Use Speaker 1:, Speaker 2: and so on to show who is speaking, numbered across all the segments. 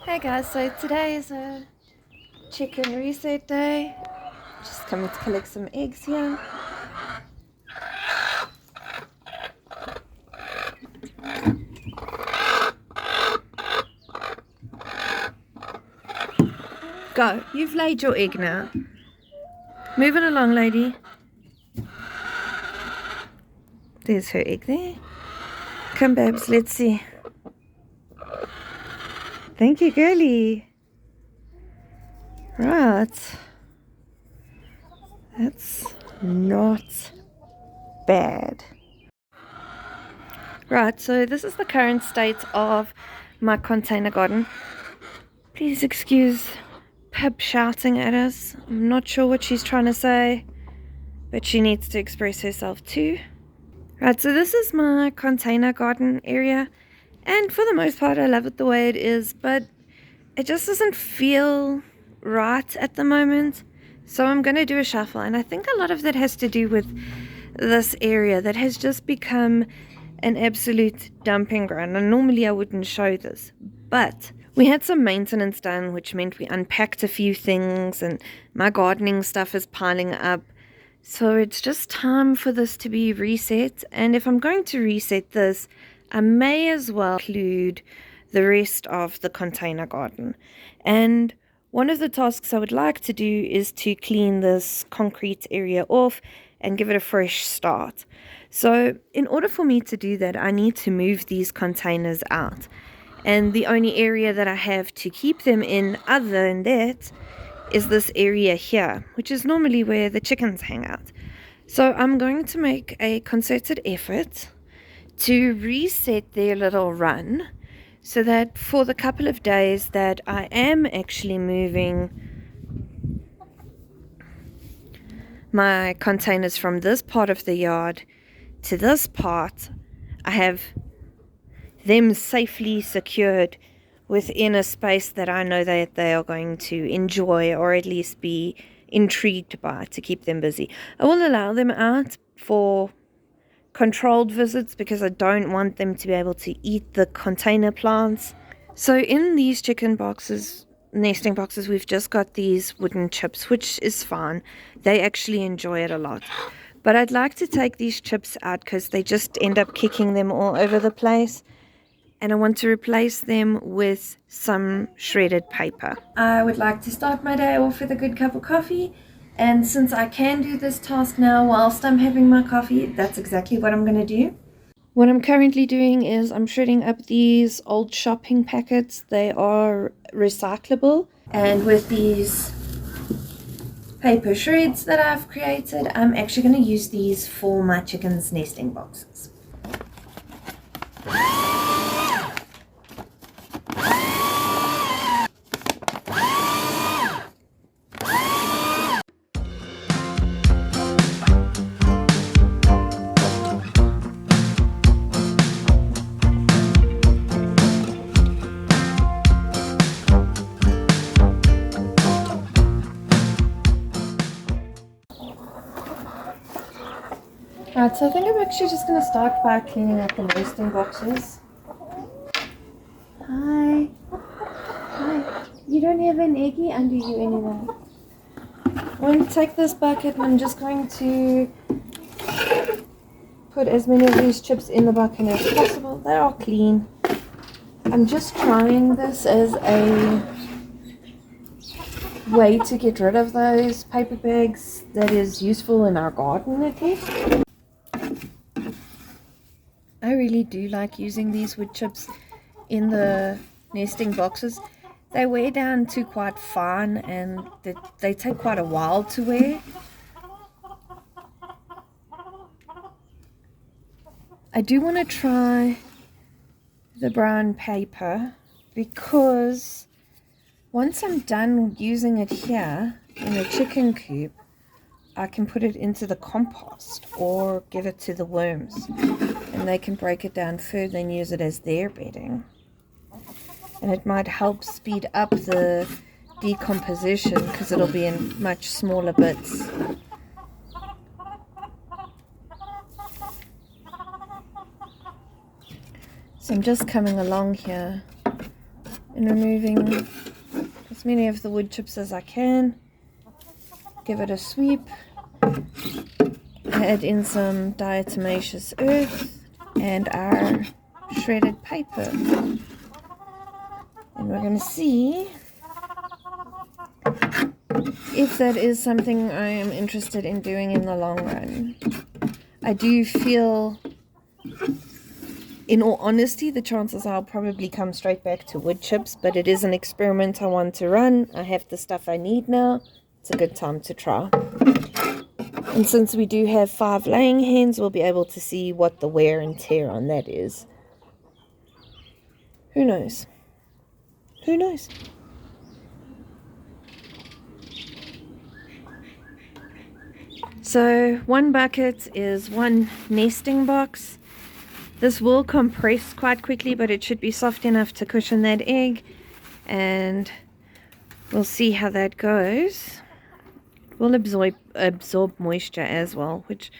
Speaker 1: Hey guys, so today is a chicken reset day. Just coming to collect some eggs here. Go, you've laid your egg now. Move it along, lady. There's her egg there. Come, babes, let's see. Thank you, girlie. Right. That's not bad. Right, so this is the current state of my container garden. Please excuse Pip shouting at us. I'm not sure what she's trying to say, but she needs to express herself too. Right, so this is my container garden area, and for the most part I love it the way it is, but it just doesn't feel right at the moment. So I'm going to do a shuffle, and I think a lot of that has to do with this area that has just become an absolute dumping ground. And normally I wouldn't show this, but we had some maintenance done, which meant we unpacked a few things, and my gardening stuff is piling up. So it's just time for this to be reset. And if I'm going to reset this, I may as well include the rest of the container garden. And one of the tasks I would like to do is to clean this concrete area off and give it a fresh start. So in order for me to do that, I need to move these containers out. And the only area that I have to keep them in other than that is this area here, which is normally where the chickens hang out. So I'm going to make a concerted effort to reset their little run so that for the couple of days that I am actually moving my containers from this part of the yard to this part, I have them safely secured within a space that I know that they are going to enjoy, or at least be intrigued by, to keep them busy. I will allow them out for controlled visits because I don't want them to be able to eat the container plants. So in these chicken boxes, nesting boxes, we've just got these wooden chips, which is fine. They actually enjoy it a lot. But I'd like to take these chips out because they just end up kicking them all over the place. And I want to replace them with some shredded paper. I would like to start my day off with a good cup of coffee. And since I can do this task now whilst I'm having my coffee, that's exactly what I'm going to do. What I'm currently doing is I'm shredding up these old shopping packets. They are recyclable. And with these paper shreds that I've created, I'm actually going to use these for my chickens' nesting boxes. Right, so I think I'm actually just going to start by cleaning up the nesting boxes. Hi. Hi. You don't have an eggie under you anyway. I'm going to take this bucket and I'm just going to put as many of these chips in the bucket as possible. They are clean. I'm just trying this as a way to get rid of those paper bags that is useful in our garden at least. I really do like using these wood chips in the nesting boxes. They wear down to quite fine and they take quite a while to wear. I do want to try the brown paper because once I'm done using it here in the chicken coop, I can put it into the compost or give it to the worms and they can break it down further and use it as their bedding. And it might help speed up the decomposition because it'll be in much smaller bits. So I'm just coming along here and removing as many of the wood chips as I can. Give it a sweep. Add in some diatomaceous earth and our shredded paper. And we're going to see if that is something I am interested in doing in the long run. I do feel, in all honesty, the chances are I'll probably come straight back to wood chips, but it is an experiment I want to run. I have the stuff I need now. It's a good time to try. And since we do have 5 laying hens, we'll be able to see what the wear and tear on that is. Who knows? Who knows? So 1 bucket is 1 nesting box. This will compress quite quickly, but it should be soft enough to cushion that egg, and we'll see how that goes. Will absorb moisture as well, which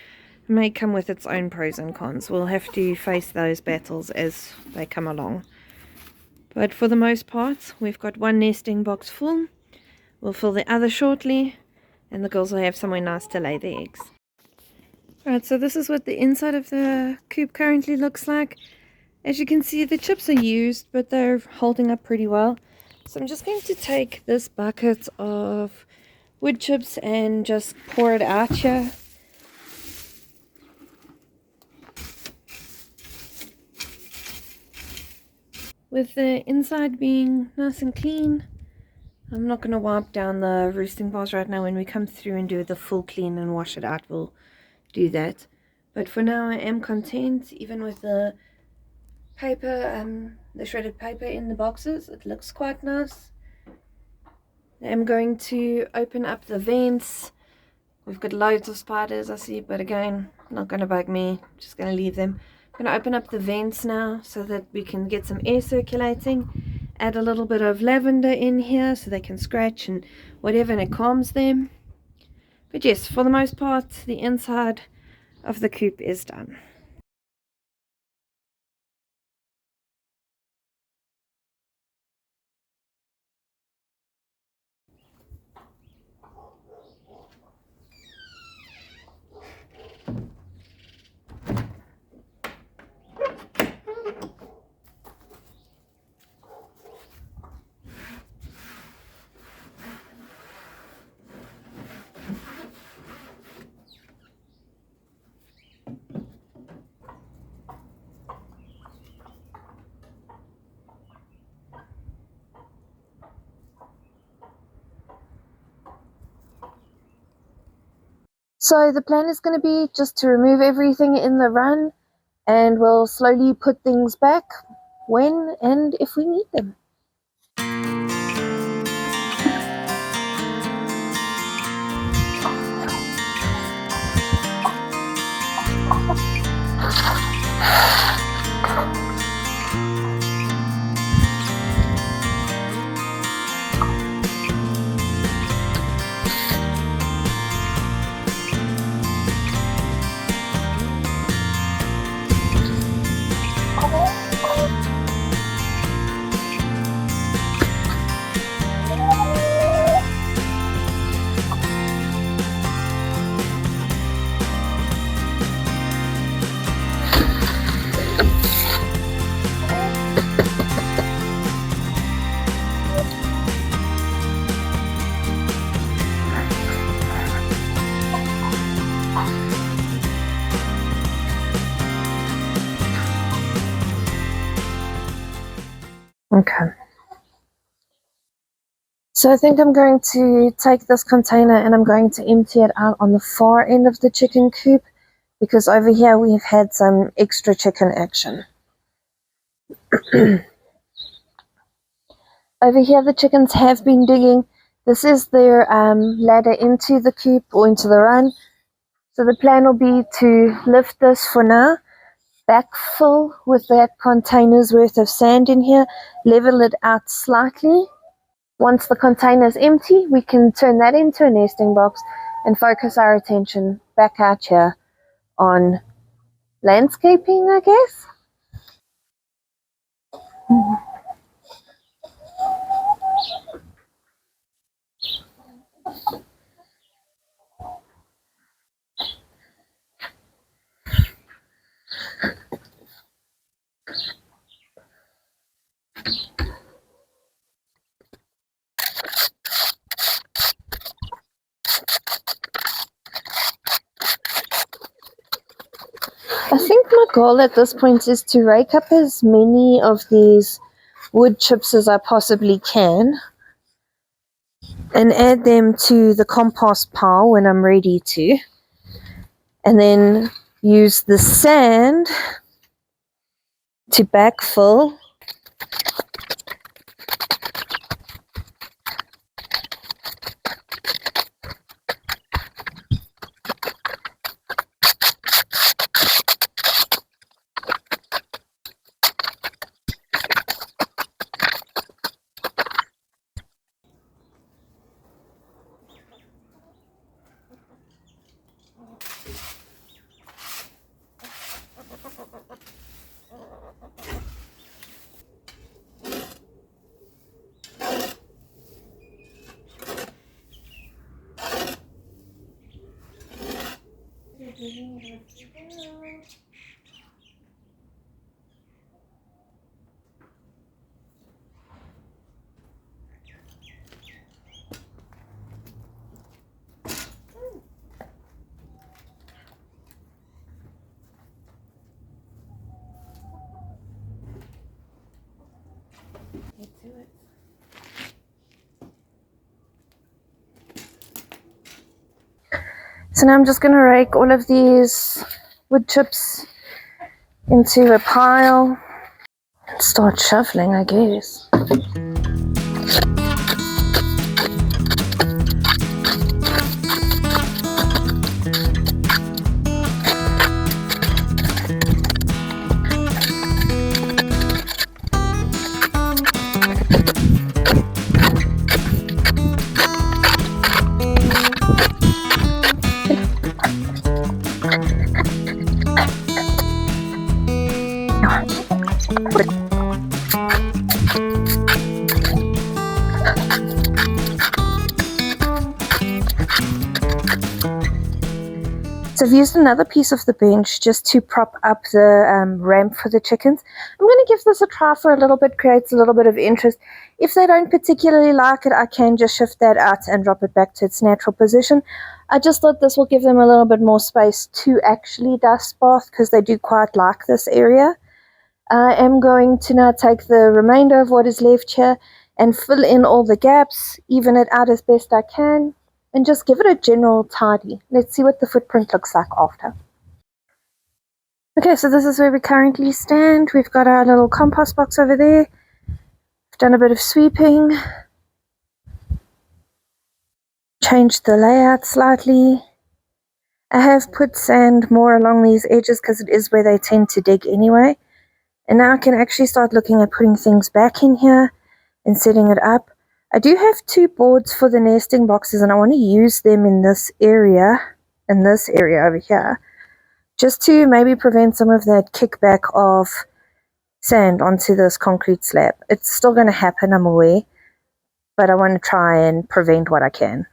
Speaker 1: may come with its own pros and cons. We'll have to face those battles as they come along. But for the most part, we've got 1 nesting box full. We'll fill the other shortly, and the girls will have somewhere nice to lay their eggs. Alright, so this is what the inside of the coop currently looks like. As you can see, the chips are used, but they're holding up pretty well. So I'm just going to take this bucket of wood chips and just pour it out here. With the inside being nice and clean, I'm not going to wipe down the roosting bars right now. When we come through and do the full clean and wash it out, we'll do that. But for now I am content, even with the paper, the shredded paper in the boxes. It looks quite nice. I'm going to open up the vents. We've got loads of spiders, I see, but again, not going to bug me. Just going to leave them. I'm going to open up the vents now so that we can get some air circulating. Add a little bit of lavender in here so they can scratch and whatever, and it calms them. But yes, for the most part, the inside of the coop is done. So the plan is going to be just to remove everything in the run, and we'll slowly put things back when and if we need them. Okay. So I think I'm going to take this container and I'm going to empty it out on the far end of the chicken coop, because over here we've had some extra chicken action. Over here the chickens have been digging. This is their ladder into the coop or into the run. So the plan will be to lift this for now, backfill with that container's worth of sand in here, level it out slightly. Once the container is empty, we can turn that into a nesting box and focus our attention back out here on landscaping, I guess. goal at this point is to rake up as many of these wood chips as I possibly can and add them to the compost pile when I'm ready to, and then use the sand to backfill So now I'm just going to rake all of these wood chips into a pile and start shuffling, I guess. So I've used another piece of the bench just to prop up the ramp for the chickens. I'm going to give this a try for a little bit, creates a little bit of interest. If they don't particularly like it, I can just shift that out and drop it back to its natural position. I just thought this will give them a little bit more space to actually dust bath because they do quite like this area. I am going to now take the remainder of what is left here and fill in all the gaps, even it out as best I can, and just give it a general tidy. Let's see what the footprint looks like after. Okay, so this is where we currently stand. We've got our little compost box over there. I've done a bit of sweeping, changed the layout slightly. I have put sand more along these edges because it is where they tend to dig anyway. And now I can actually start looking at putting things back in here and setting it up. I do have 2 boards for the nesting boxes and I want to use them in this area over here, just to maybe prevent some of that kickback of sand onto this concrete slab. It's still going to happen, I'm aware, but I want to try and prevent what I can.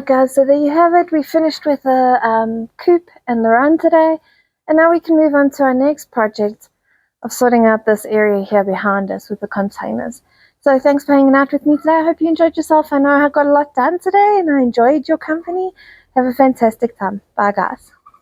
Speaker 1: Guys, so there you have it. We finished with the coop and the run today, and now we can move on to our next project of sorting out this area here behind us with the containers. So thanks for hanging out with me today. I hope you enjoyed yourself. I know I got a lot done today and I enjoyed your company. Have a fantastic time. Bye guys.